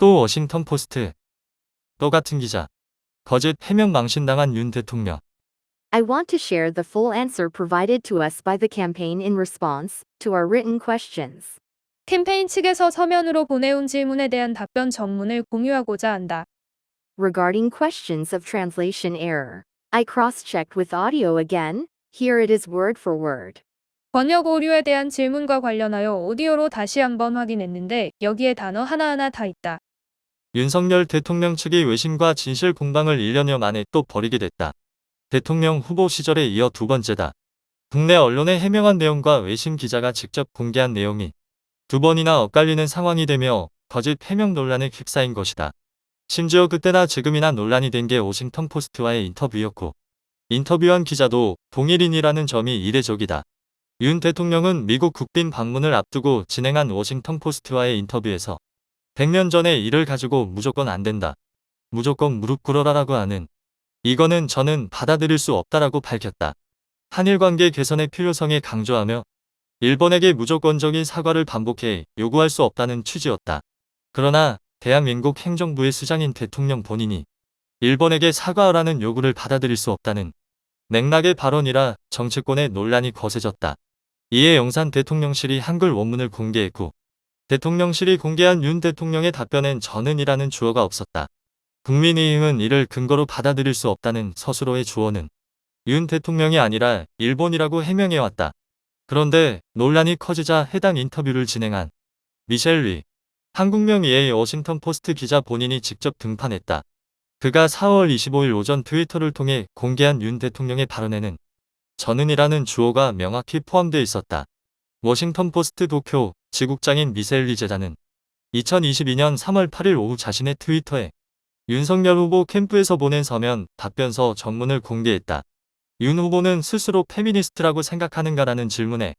또 워싱턴 포스트. 또 같은 기자. 거짓 해명 망신당한 윤 대통령. I want to share the full answer provided to us by the campaign in response to our written questions. 캠페인 측에서 서면으로 보내온 질문에 대한 답변 전문을 공유하고자 한다. Regarding questions of translation error, I cross-checked with audio again. Here it is word for word. 번역 오류에 대한 질문과 관련하여 오디오로 다시 한번 확인했는데 여기에 단어 하나하나 다 있다. 윤석열 대통령 측이 외신과 진실 공방을 1년여 만에 또 벌이게 됐다. 대통령 후보 시절에 이어 두 번째다. 국내 언론에 해명한 내용과 외신 기자가 직접 공개한 내용이 두 번이나 엇갈리는 상황이 되며 거짓 해명 논란에 휩싸인 것이다. 심지어 그때나 지금이나 논란이 된 게 워싱턴 포스트와의 인터뷰였고 인터뷰한 기자도 동일인이라는 점이 이례적이다. 윤 대통령은 미국 국빈 방문을 앞두고 진행한 워싱턴 포스트와의 인터뷰에서 100년 전의 일을 가지고 무조건 안 된다. 무조건 무릎 꿇어라라고 하는 이거는 저는 받아들일 수 없다라고 밝혔다. 한일 관계 개선의 필요성에 강조하며 일본에게 무조건적인 사과를 반복해 요구할 수 없다는 취지였다. 그러나 대한민국 행정부의 수장인 대통령 본인이 일본에게 사과하라는 요구를 받아들일 수 없다는 맥락의 발언이라 정치권의 논란이 거세졌다. 이에 영산 대통령실이 한글 원문을 공개했고 대통령실이 공개한 윤 대통령의 답변엔 저는이라는 주어가 없었다. 국민의힘은 이를 근거로 받아들일 수 없다는 서술어의 주어는 윤 대통령이 아니라 일본이라고 해명해왔다. 그런데 논란이 커지자 해당 인터뷰를 진행한 미셸 리 한국명의의 워싱턴 포스트 기자 본인이 직접 등판했다. 그가 4월 25일 오전 트위터를 통해 공개한 윤 대통령의 발언에는 저는이라는 주어가 명확히 포함되어 있었다. 워싱턴 포스트 도쿄 지국장인 미셸 리 제자는 2022년 3월 8일 오후 자신의 트위터에 윤석열 후보 캠프에서 보낸 서면 답변서 전문을 공개했다. 윤 후보는 스스로 페미니스트라고 생각하는가라는 질문에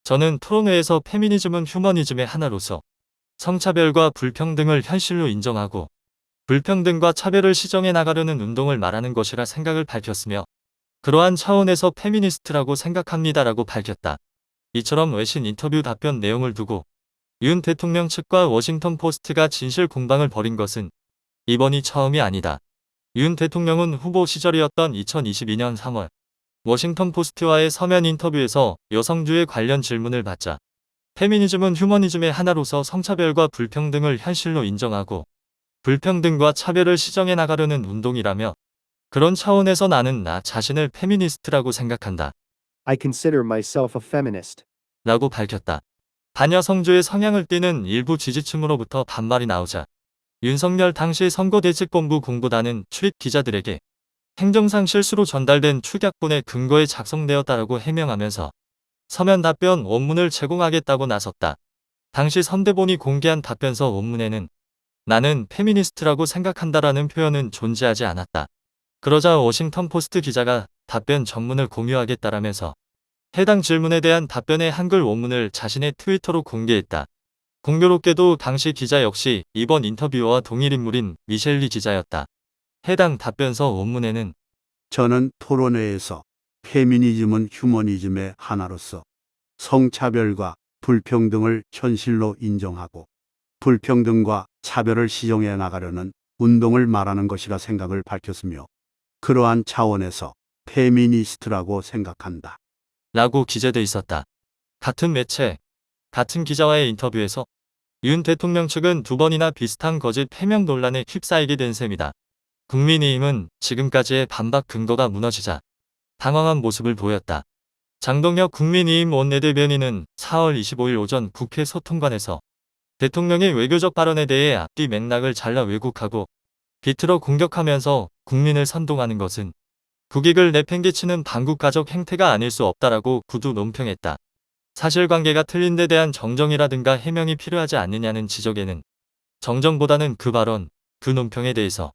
저는 토론회에서 페미니즘은 휴머니즘의 하나로서 성차별과 불평등을 현실로 인정하고 불평등과 차별을 시정해 나가려는 운동을 말하는 것이라 생각을 밝혔으며 그러한 차원에서 페미니스트라고 생각합니다라고 밝혔다. 이처럼 외신 인터뷰 답변 내용을 두고 윤 대통령 측과 워싱턴 포스트가 진실 공방을 벌인 것은 이번이 처음이 아니다. 윤 대통령은 후보 시절이었던 2022년 3월 워싱턴 포스트와의 서면 인터뷰에서 여성주의 관련 질문을 받자 페미니즘은 휴머니즘의 하나로서 성차별과 불평등을 현실로 인정하고 불평등과 차별을 시정해 나가려는 운동이라며 그런 차원에서 나는 나 자신을 페미니스트라고 생각한다. I consider myself a feminist. 라고 밝혔다. 반여성주의 성향을 띠는 일부 지지층으로부터 반발이 나오자 윤석열 당시 선거대책본부 공보단은 출입 기자들에게 행정상 실수로 전달된 축약본에 근거에 작성되었다라고 해명하면서 서면 답변 원문을 제공하겠다고 나섰다. 당시 선대본이 공개한 답변서 원문에는 나는 페미니스트라고 생각한다라는 표현은 존재하지 않았다. 그러자 워싱턴 포스트 기자가 답변 전문을 공유하겠다라면서 해당 질문에 대한 답변의 한글 원문을 자신의 트위터로 공개했다. 공교롭게도 당시 기자 역시 이번 인터뷰어와 동일 인물인 미셸 리 기자였다. 해당 답변서 원문에는 저는 토론회에서 페미니즘은 휴머니즘의 하나로서 성차별과 불평등을 현실로 인정하고 불평등과 차별을 시정해 나가려는 운동을 말하는 것이라 생각을 밝혔으며 그러한 차원에서 페미니스트라고 생각한다. 라고 기재돼 있었다. 같은 매체, 같은 기자와의 인터뷰에서 윤 대통령 측은 두 번이나 비슷한 거짓 해명 논란에 휩싸이게 된 셈이다. 국민의힘은 지금까지의 반박 근거가 무너지자 당황한 모습을 보였다. 장동혁 국민의힘 원내대변인은 4월 25일 오전 국회 소통관에서 대통령의 외교적 발언에 대해 앞뒤 맥락을 잘라 왜곡하고 비틀어 공격하면서 국민을 선동하는 것은 국익을 내팽개치는 반국가적 행태가 아닐 수 없다라고 구두 논평했다. 사실관계가 틀린 데 대한 정정이라든가 해명이 필요하지 않느냐는 지적에는 정정보다는 그 발언, 그 논평에 대해서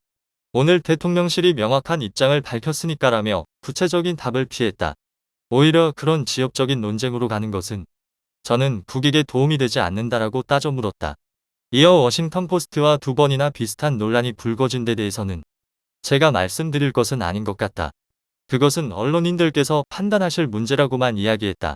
오늘 대통령실이 명확한 입장을 밝혔으니까라며 구체적인 답을 피했다. 오히려 그런 지역적인 논쟁으로 가는 것은 저는 국익에 도움이 되지 않는다라고 따져 물었다. 이어 워싱턴 포스트와 두 번이나 비슷한 논란이 불거진 데 대해서는 제가 말씀드릴 것은 아닌 것 같다. 그것은 언론인들께서 판단하실 문제라고만 이야기했다.